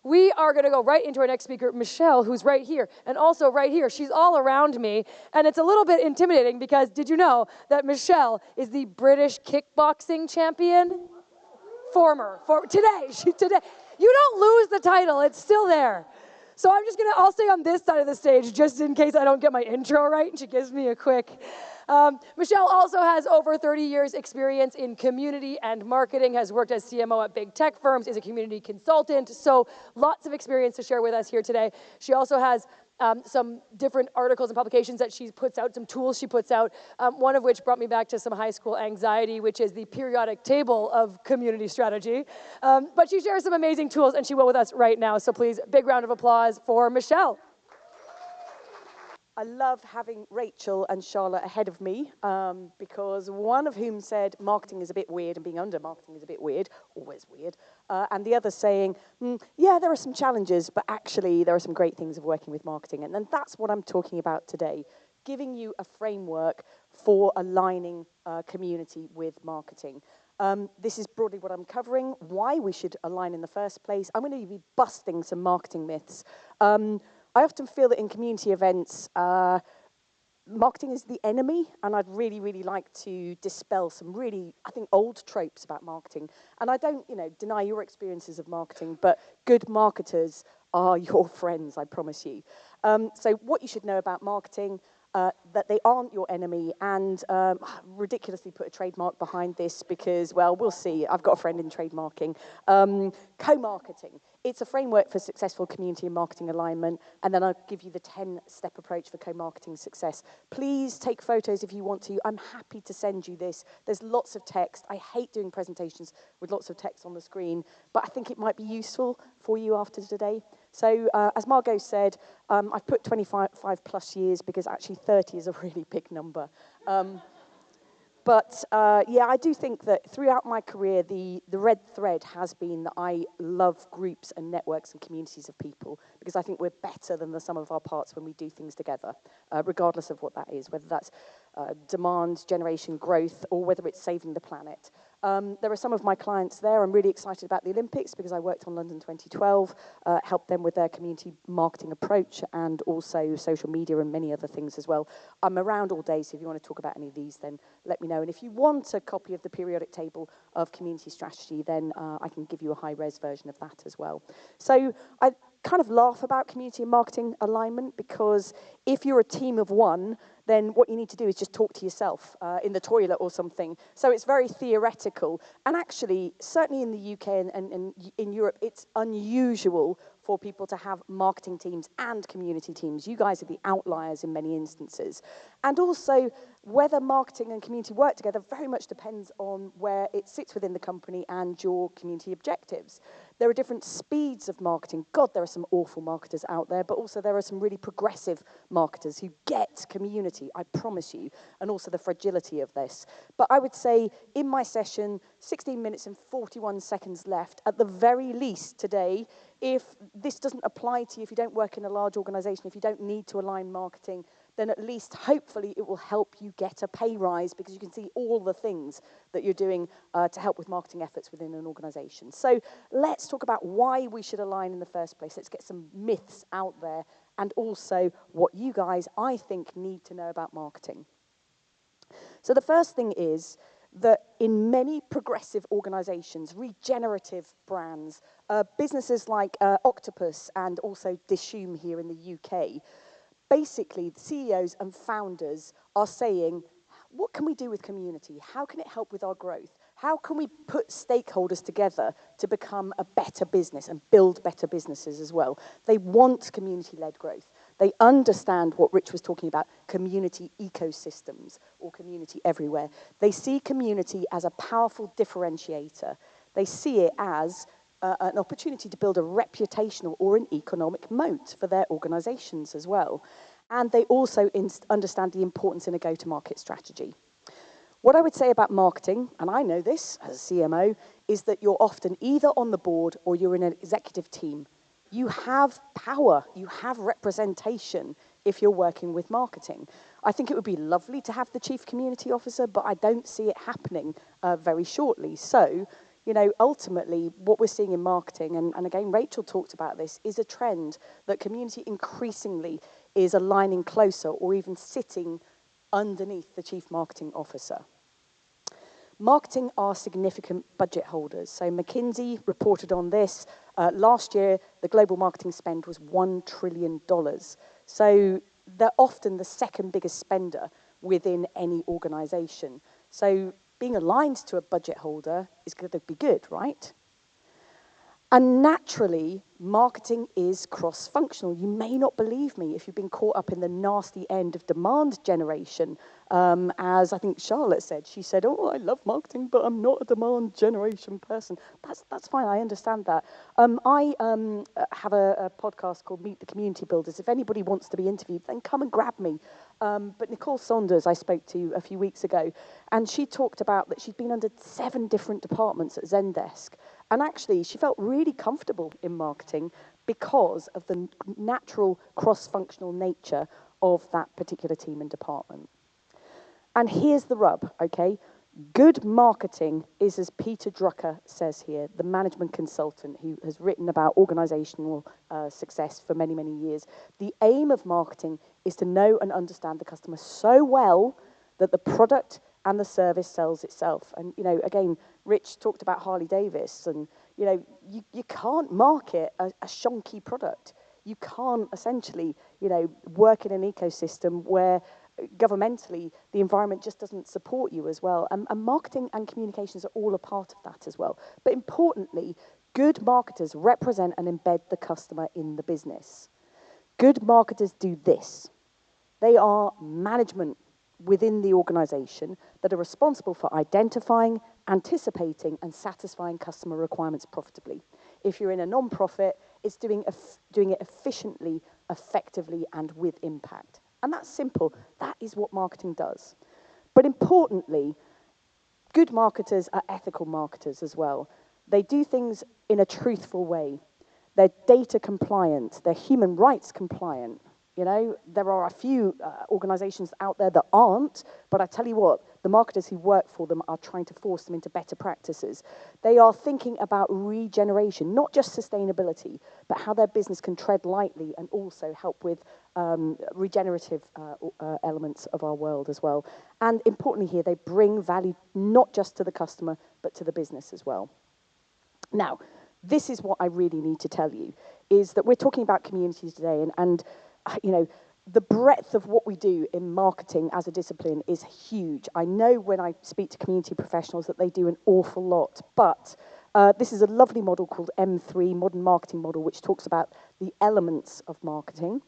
we are going to go right into our next speaker, Michelle, who's right here, and also right here. She's all around me, and it's a little bit intimidating because did you know that Michelle is the British kickboxing champion? Today. You don't lose the title, it's still there. So I'll stay on this side of the stage just in case I don't get my intro right, and she gives me a quick. Michelle also has over 30 years experience in community and marketing, has worked as CMO at big tech firms, is a community consultant, so lots of experience to share with us here today. She also has some different articles and publications that she puts out, some tools she puts out, one of which brought me back to some high school anxiety, which is the periodic table of community strategy. But she shares some amazing tools, and she will with us right now. So please, big round of applause for Michelle. I love having Rachel and Charlotte ahead of me because one of whom said marketing is a bit weird and being under marketing is a bit weird, always weird, and the other saying, yeah, there are some challenges, but actually there are some great things of working with marketing. And then that's what I'm talking about today, giving you a framework for aligning community with marketing. This is broadly what I'm covering, why we should align in the first place. I'm going to be busting some marketing myths. I often feel that in community events, marketing is the enemy, and I'd really, really like to dispel some really, I think, old tropes about marketing. And I don't, deny your experiences of marketing, but good marketers are your friends, I promise you. So what you should know about marketing, that they aren't your enemy, and ridiculously put a trademark behind this because, well, we'll see. I've got a friend in trademarking. Co-marketing. It's a framework for successful community and marketing alignment, and then I'll give you the 10-step approach for co-marketing success. Please take photos if you want to. I'm happy to send you this. There's lots of text. I hate doing presentations with lots of text on the screen, but I think it might be useful for you after today. So as Margot said, I've put 25 plus years because actually 30 is a really big number. But yeah, I do think that throughout my career, the red thread has been that I love groups and networks and communities of people because I think we're better than the sum of our parts when we do things together, regardless of what that is, whether that's demand generation growth or whether it's saving the planet. There are some of my clients there. I'm really excited about the Olympics because I worked on London 2012, helped them with their community marketing approach and also social media and many other things as well. I'm around all day, so if you want to talk about any of these, then let me know. And if you want a copy of the periodic table of community strategy, then I can give you a high-res version of that as well. So I kind of laugh about community and marketing alignment because if you're a team of one, then what you need to do is just talk to yourself in the toilet or something. So it's very theoretical. And actually, certainly in the UK and in Europe, it's unusual for people to have marketing teams and community teams. You guys are the outliers in many instances. And also, whether marketing and community work together very much depends on where it sits within the company and your community objectives. There are different speeds of marketing. God, there are some awful marketers out there, but also there are some really progressive marketers who get community, I promise you, and also the fragility of this. But I would say in my session, 16 minutes and 41 seconds left, at the very least today, if this doesn't apply to you, if you don't work in a large organization, if you don't need to align marketing, then at least hopefully it will help you get a pay rise because you can see all the things that you're doing to help with marketing efforts within an organization. So let's talk about why we should align in the first place. Let's get some myths out there and also what you guys, I think, need to know about marketing. So the first thing is that in many progressive organizations, regenerative brands, businesses like Octopus and also Dishoom here in the UK, basically the CEOs and founders are saying, what can we do with community? How can it help with our growth? How can we put stakeholders together to become a better business and build better businesses as well? They want community-led growth. They understand what Rich was talking about, community ecosystems or community everywhere. They see community as a powerful differentiator. They see it as an opportunity to build a reputational or an economic moat for their organizations as well. And they also understand the importance in a go-to-market strategy. What I would say about marketing, and I know this as a CMO, is that you're often either on the board or you're in an executive team. You have power, you have representation if you're working with marketing. I think it would be lovely to have the chief community officer, but I don't see it happening very shortly. So ultimately what we're seeing in marketing, and again, Rachel talked about this, is a trend that community increasingly is aligning closer or even sitting underneath the chief marketing officer. Marketing are significant budget holders. So McKinsey reported on this. Last year, the global marketing spend was $1 trillion. So they're often the second biggest spender within any organization. So being aligned to a budget holder is going to be good, right? And naturally, marketing is cross-functional. You may not believe me if you've been caught up in the nasty end of demand generation. As I think Charlotte said, she said, oh, I love marketing, but I'm not a demand generation person. That's fine, I understand that. I have a podcast called Meet the Community Builders. If anybody wants to be interviewed, then come and grab me. But Nicole Saunders I spoke to a few weeks ago, and she talked about that she'd been under 7 different departments at Zendesk. And actually, she felt really comfortable in marketing because of the natural cross-functional nature of that particular team and department. And here's the rub, okay? Good marketing is, as Peter Drucker says here, the management consultant who has written about organizational success for many, many years. The aim of marketing is to know and understand the customer so well that the product and the service sells itself. And, again, Rich talked about Harley Davis, and, you can't market a shonky product. You can't essentially, work in an ecosystem where governmentally the environment just doesn't support you as well. And marketing and communications are all a part of that as well. But importantly, good marketers represent and embed the customer in the business. Good marketers do this. They are management within the organization that are responsible for identifying, anticipating, and satisfying customer requirements profitably. If you're in a non-profit, it's doing it efficiently, effectively, and with impact. And that's simple. That is what marketing does. But importantly, good marketers are ethical marketers as well. They do things in a truthful way. They're data compliant. They're human rights compliant. There are a few organizations out there that aren't, but I tell you what, the marketers who work for them are trying to force them into better practices. They are thinking about regeneration, not just sustainability, but how their business can tread lightly and also help with regenerative elements of our world as well. And importantly here, they bring value not just to the customer, but to the business as well. Now, this is what I really need to tell you, is that we're talking about communities today, and the breadth of what we do in marketing as a discipline is huge. I know when I speak to community professionals that they do an awful lot, but this is a lovely model called M3, Modern Marketing Model, which talks about the elements of marketing.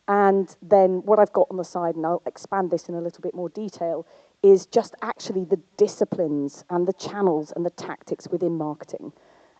And then what I've got on the side, and I'll expand this in a little bit more detail, is just actually the disciplines and the channels and the tactics within marketing.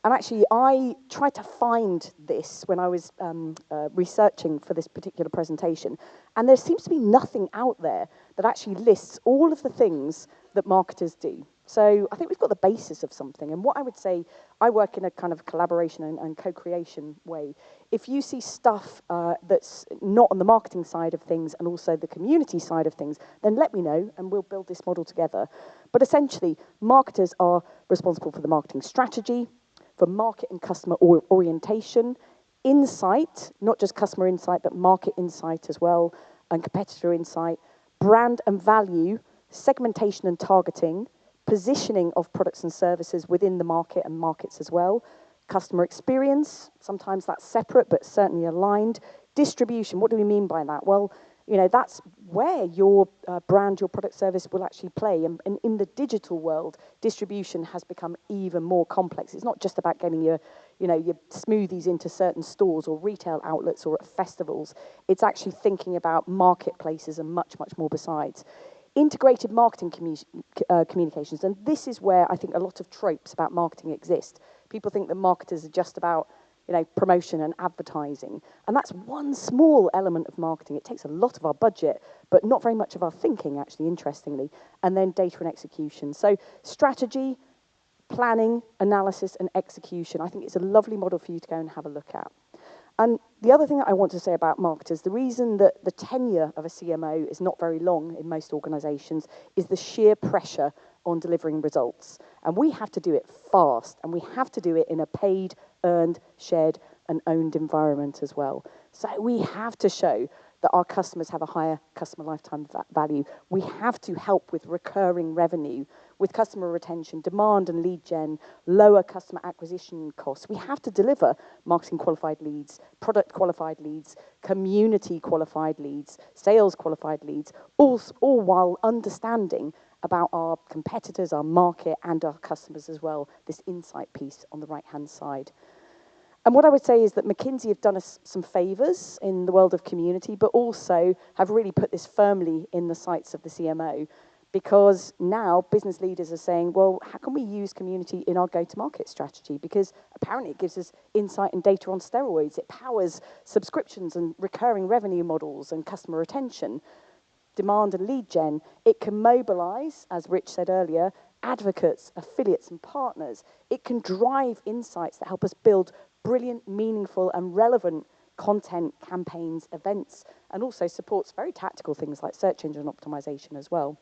And actually, I tried to find this when I was researching for this particular presentation, and there seems to be nothing out there that actually lists all of the things that marketers do. So I think we've got the basis of something. And what I would say, I work in a kind of collaboration and co-creation way. If you see stuff that's not on the marketing side of things and also the community side of things, then let me know and we'll build this model together. But essentially, marketers are responsible for the marketing strategy, for market and customer orientation, insight, not just customer insight, but market insight as well, and competitor insight, brand and value, segmentation and targeting, positioning of products and services within the market and markets as well, customer experience, sometimes that's separate, but certainly aligned, distribution, what do we mean by that? Well, that's where your brand, your product service will actually play. And in the digital world, distribution has become even more complex. It's not just about getting your smoothies into certain stores or retail outlets or at festivals. It's actually thinking about marketplaces and much, much more besides. Integrated marketing communications, and this is where I think a lot of tropes about marketing exist. People think that marketers are just about promotion and advertising. And that's one small element of marketing. It takes a lot of our budget, but not very much of our thinking, actually, interestingly. And then data and execution. So strategy, planning, analysis, and execution. I think it's a lovely model for you to go and have a look at. And the other thing that I want to say about marketers, the reason that the tenure of a CMO is not very long in most organizations is the sheer pressure on delivering results. And we have to do it fast, and we have to do it in a paid, earned, shared, and owned environment as well. So we have to show that our customers have a higher customer lifetime value. We have to help with recurring revenue, with customer retention, demand and lead gen, lower customer acquisition costs. We have to deliver marketing qualified leads, product qualified leads, community qualified leads, sales qualified leads, all while understanding about our competitors, our market, and our customers as well, this insight piece on the right-hand side. And what I would say is that McKinsey have done us some favors in the world of community, but also have really put this firmly in the sights of the CMO, because now business leaders are saying, well, how can we use community in our go-to-market strategy? Because apparently it gives us insight and data on steroids. It powers subscriptions and recurring revenue models and customer retention, demand and lead gen. It can mobilize, as Rich said earlier, advocates, affiliates, and partners. It can drive insights that help us build brilliant, meaningful, and relevant content, campaigns, events, and also supports very tactical things like search engine optimization as well.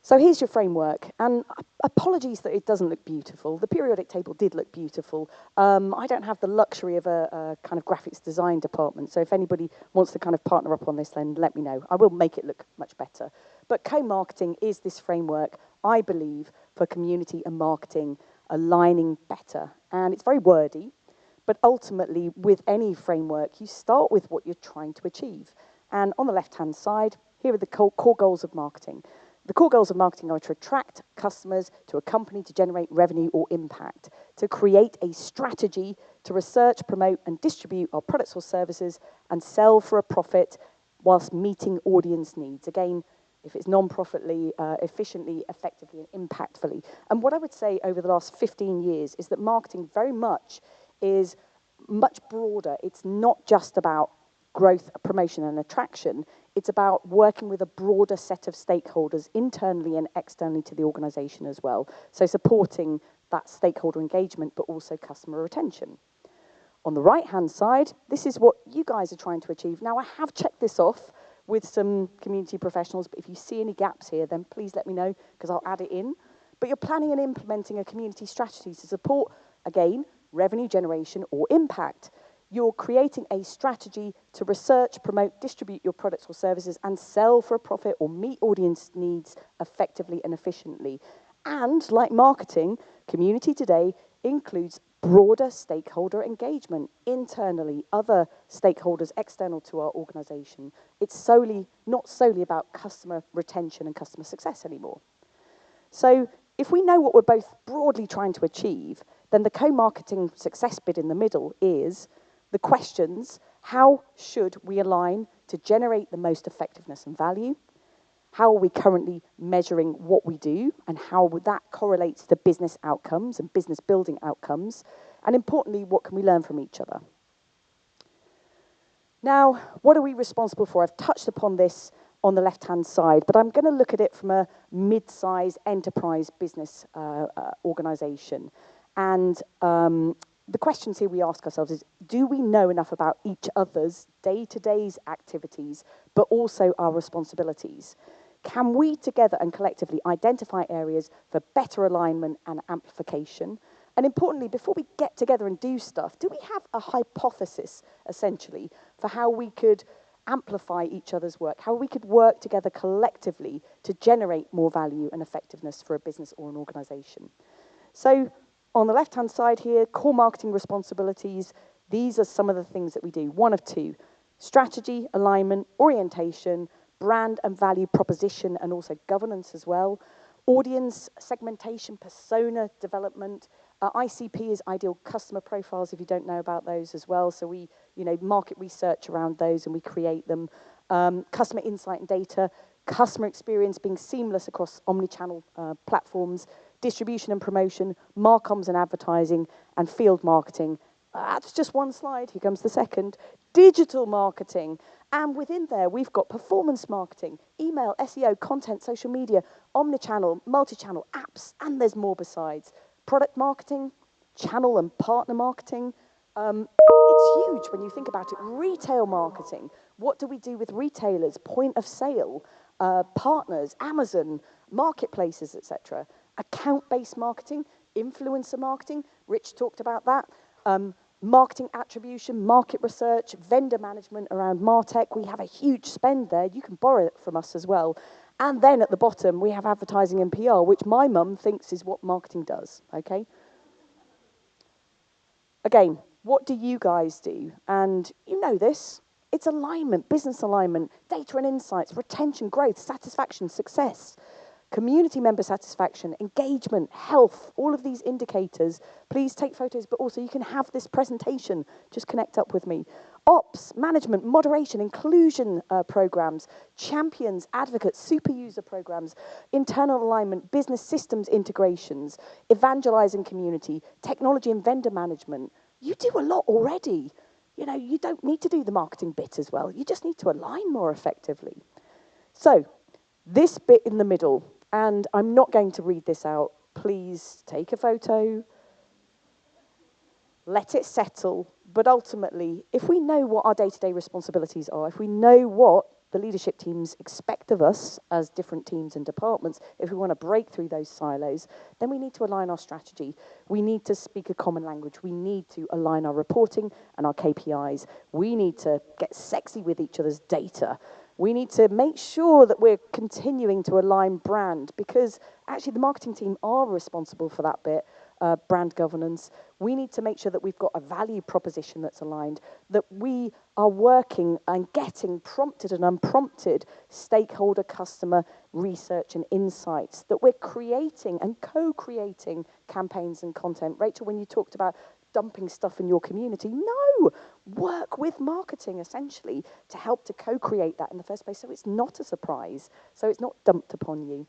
So here's your framework, and apologies that it doesn't look beautiful. The periodic table did look beautiful. I don't have the luxury of a kind of graphics design department, so if anybody wants to kind of partner up on this, then let me know. I will make it look much better. But co-marketing is this framework, I believe, for community and marketing aligning better. And it's very wordy, but ultimately, with any framework, you start with what you're trying to achieve. And on the left-hand side, here are the core goals of marketing. The core goals of marketing are to attract customers to a company to generate revenue or impact, to create a strategy to research, promote, and distribute our products or services, and sell for a profit whilst meeting audience needs. Again, if it's non-profitly, efficiently, effectively, and impactfully. And what I would say over the last 15 years is that marketing very much is much broader. It's not just about growth, promotion, and attraction. It's about working with a broader set of stakeholders internally and externally to the organization as well. So supporting that stakeholder engagement, but also customer retention. On the right-hand side, this is what you guys are trying to achieve. Now, I have checked this off with some community professionals, but if you see any gaps here, then please let me know, because I'll add it in. But you're planning and implementing a community strategy to support, again, revenue generation or impact. You're creating a strategy to research, promote, distribute your products or services, and sell for a profit or meet audience needs effectively and efficiently. And like marketing, community today includes broader stakeholder engagement internally, other stakeholders external to our organization. It's not solely about customer retention and customer success anymore. So if we know what we're both broadly trying to achieve, then the co-marketing success bit in the middle is the questions: how should we align to generate the most effectiveness and value? How are we currently measuring what we do, and how that correlates to business outcomes and business building outcomes? And importantly, what can we learn from each other? Now, what are we responsible for? I've touched upon this on the left-hand side, but I'm going to look at it from a mid-size enterprise business organization. And the questions here we ask ourselves is, do we know enough about each other's day-to-day activities, but also our responsibilities? Can we together and collectively identify areas for better alignment and amplification? And importantly, before we get together and do stuff, do we have a hypothesis, essentially, for how we could amplify each other's work, how we could work together collectively to generate more value and effectiveness for a business or an organization? So on the left-hand side here, core marketing responsibilities, these are some of the things that we do. One of two: strategy, alignment, orientation, brand and value proposition, and also governance as well. Audience segmentation, persona development. ICP is ideal customer profiles, if you don't know about those as well. So we, market research around those and we create them. Customer insight and data, customer experience being seamless across omni-channel platforms, distribution and promotion, marcoms and advertising, and field marketing. That's just one slide. Here comes the second. Digital marketing. And within there, we've got performance marketing, email, SEO, content, social media, omnichannel, multi-channel, apps, and there's more besides. Product marketing, channel and partner marketing. It's huge when you think about it. Retail marketing. What do we do with retailers? Point of sale. partners, Amazon, marketplaces, etc. Account-based marketing, influencer marketing, Rich talked about that. Marketing attribution, market research, vendor management around MarTech. We have a huge spend there. You can borrow it from us as well. And then at the bottom, we have advertising and PR, which my mum thinks is what marketing does, okay? Again, what do you guys do? And you know this. It's alignment, business alignment, data and insights, retention, growth, satisfaction, success, community member satisfaction, engagement, health, all of these indicators. Please take photos, but also you can have this presentation. Just connect up with me. Ops, management, moderation, inclusion programs, champions, advocates, super user programs, internal alignment, business systems integrations, evangelizing community, technology and vendor management. You do a lot already. You know, you don't need to do the marketing bit as well. You just need to align more effectively. So, this bit in the middle, and I'm not going to read this out. Please take a photo, let it settle. But ultimately, if we know what our day-to-day responsibilities are, if we know what the leadership teams expect of us as different teams and departments, if we want to break through those silos, then we need to align our strategy. We need to speak a common language. We need to align our reporting and our KPIs. We need to get sexy with each other's data. We need to make sure that we're continuing to align brand, because actually the marketing team are responsible for that bit, brand governance. We need to make sure that we've got a value proposition that's aligned, that we are working and getting prompted and unprompted stakeholder customer research and insights, that we're creating and co-creating campaigns and content. Rachel, when you talked about dumping stuff in your community, no, work with marketing essentially to help to co-create that in the first place, so it's not a surprise, so it's not dumped upon you.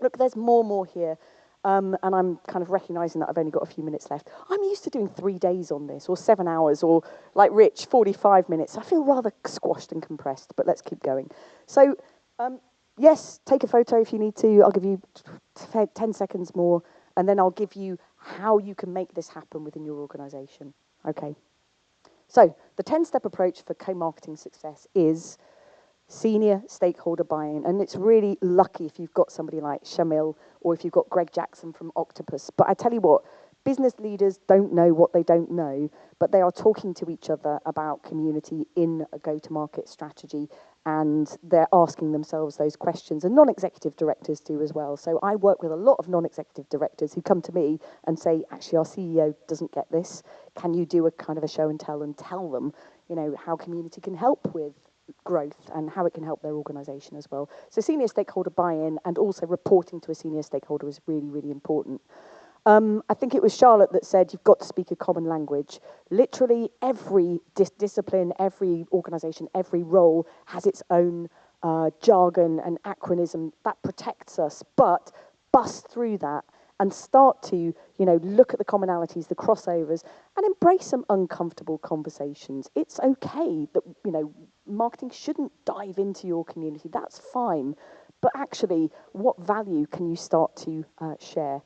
Look, there's more here. And I'm kind of recognizing that I've only got a few minutes left. I'm used to doing 3 days on this, or 7 hours, or like Rich, 45 minutes. I feel rather squashed and compressed, but let's keep going. So, yes, take a photo if you need to. I'll give you 10 seconds more, and then I'll give you how you can make this happen within your organization. Okay. So, the 10-step approach for co-marketing success is senior stakeholder buy-in, and it's really lucky if you've got somebody like Shamil or if you've got Greg Jackson from Octopus. But I tell you what, business leaders don't know what they don't know, but they are talking to each other about community in a go-to-market strategy, and they're asking themselves those questions, and non-executive directors do as well. So I work with a lot of non-executive directors who come to me and say, actually, our CEO doesn't get this. Can you do a kind of a show and tell them, you know, how community can help with growth and how it can help their organization as well. So senior stakeholder buy-in and also reporting to a senior stakeholder is really, really important. I think it was Charlotte that said you've got to speak a common language. Literally every discipline, every organization, every role has its own jargon and acronym that protects us, but bust through that and start to, you know, look at the commonalities, the crossovers, and embrace some uncomfortable conversations. It's okay that, you know, marketing shouldn't dive into your community. That's fine. But actually, what value can you start to share?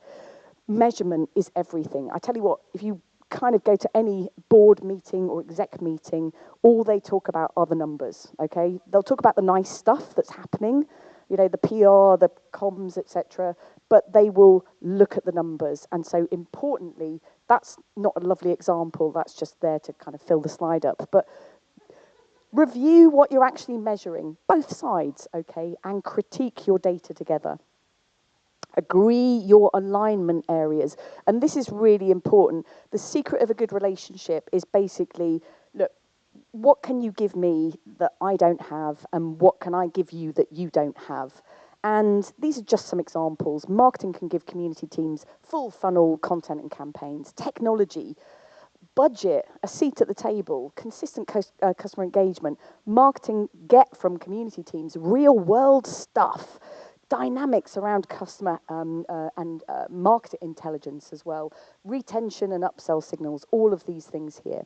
Measurement is everything. I tell you what, if you kind of go to any board meeting or exec meeting, all they talk about are the numbers, okay? They'll talk about the nice stuff that's happening, you know, the PR, the comms, etc., but they will look at the numbers. And so importantly, that's not a lovely example, that's just there to kind of fill the slide up, but review what you're actually measuring, both sides, okay, and critique your data together. Agree your alignment areas. And this is really important. The secret of a good relationship is basically, look, what can you give me that I don't have, and what can I give you that you don't have? And these are just some examples. Marketing can give community teams full funnel content and campaigns. Technology, budget, a seat at the table, consistent customer engagement. Marketing get from community teams real world stuff, dynamics around customer and market intelligence as well, retention and upsell signals, all of these things here.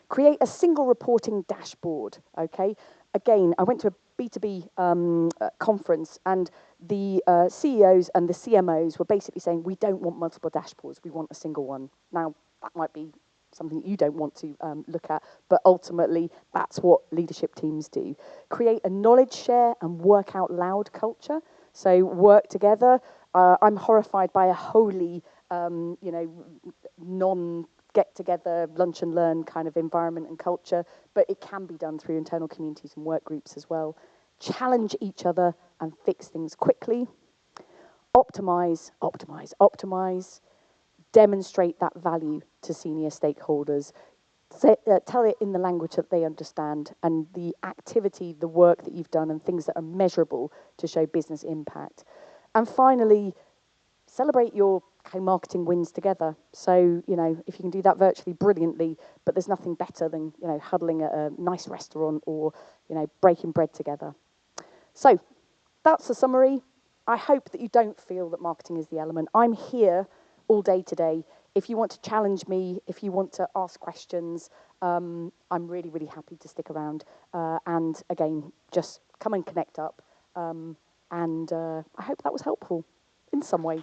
Create a single reporting dashboard, okay? Again, I went to a B2B conference, and the CEOs and the CMOs were basically saying, we don't want multiple dashboards, we want a single one. Now, that might be something that you don't want to look at, but ultimately that's what leadership teams do. Create a knowledge share and work out loud culture. So work together. I'm horrified by a wholly, non-get-together, lunch and learn kind of environment and culture, but it can be done through internal communities and work groups as well. Challenge each other and fix things quickly. Optimize, optimize, optimize. Demonstrate that value to senior stakeholders. Tell it in the language that they understand, and the activity, the work that you've done, and things that are measurable to show business impact. And finally, celebrate your co-marketing wins together. So, if you can do that virtually, brilliantly, but there's nothing better than, huddling at a nice restaurant or, breaking bread together. So, that's the summary. I hope that you don't feel that marketing is the element. I'm here all day today. If you want to challenge me, if you want to ask questions, I'm really, really happy to stick around. And again, just come and connect up. And I hope that was helpful in some way.